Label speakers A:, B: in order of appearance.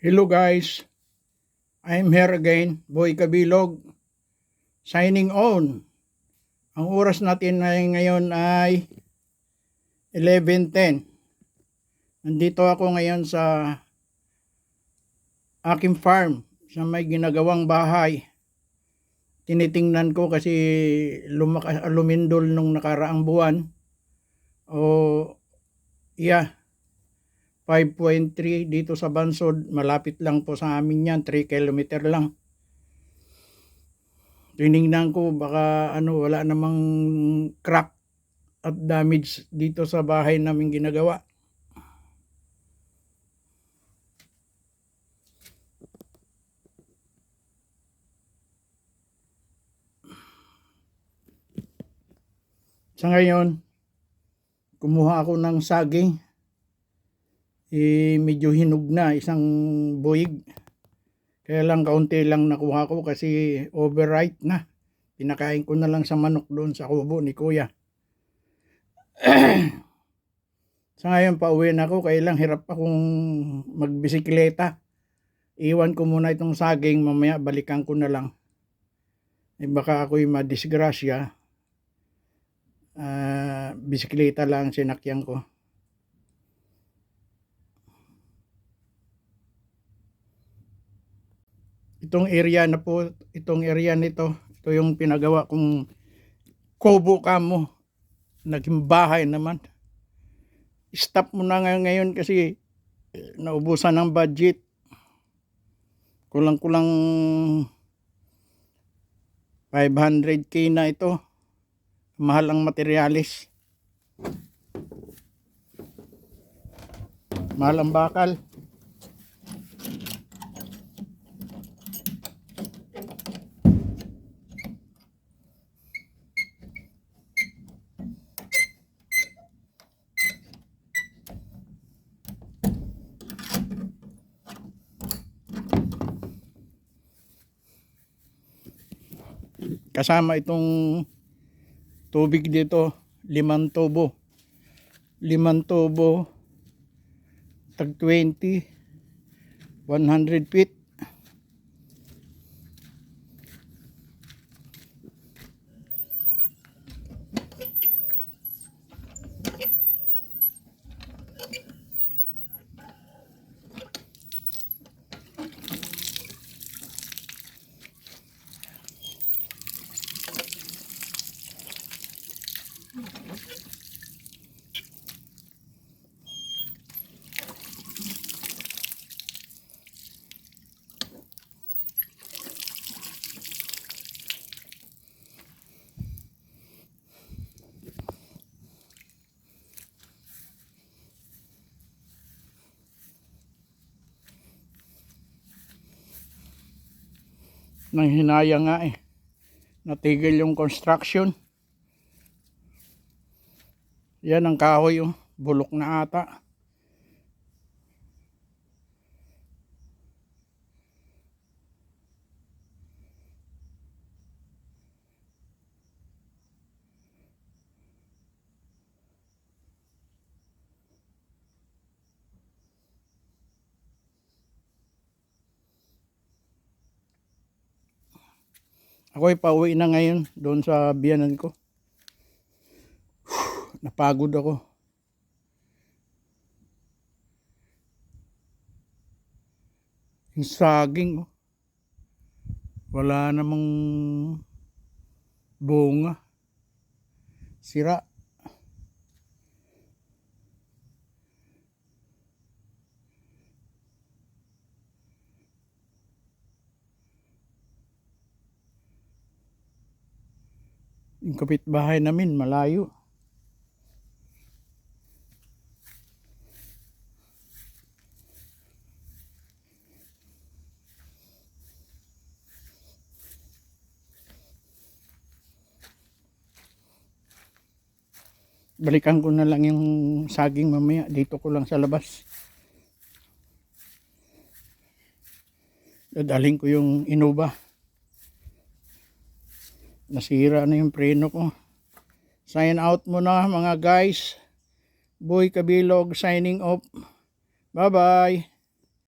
A: Hello guys, I'm here again, Boy Kabilog, signing on. Ang oras natin ngayon ay 11:10. Nandito ako ngayon sa aking farm, sa may ginagawang bahay. Tinitingnan ko kasi lumindol nung nakaraang buwan. O, 5.3 dito sa Bansod, malapit lang po sa amin yan, 3 kilometer lang. Tinignan ko baka wala namang crack at damage dito sa bahay namin ginagawa. Sa ngayon, kumuha ako ng saging. Medyo hinog na, isang buwig. Kaya lang kaunti lang nakuha ko kasi overripe na. Pinakain ko na lang sa manok doon sa kubo ni Kuya. Sa ngayon pauwi na ako, kaya lang hirap akong magbisikleta. Iwan ko muna itong saging, mamaya balikan ko na lang. Baka ako'y madisgrasya. Bisikleta lang sinakyan ko. Itong area nito, ito yung pinagawa kong kubo kamo. Naging bahay naman. Stop mo na ngayon kasi naubusan ng budget. Kulang-kulang 500k na ito. Mahal ang materialis. Mahal ang bakal. Kasama itong tubig dito, 5 tubo. 5 tubo, tag 20, 100 feet. Nang hinaya nga natigil yung construction. Yan ang kahoy, bulok na ata. Ako'y pauwi na ngayon doon sa biyanan ko. Napagod ako. Yung saging, wala namang bunga. Sira. Yung kapitbahay namin malayo. Balikan ko na lang yung saging mamaya. Dito ko lang sa labas. Dadalhin ko yung inuba. Nasira na yung preno ko. Sign out muna mga guys. Boy Kabilog signing off. Bye bye.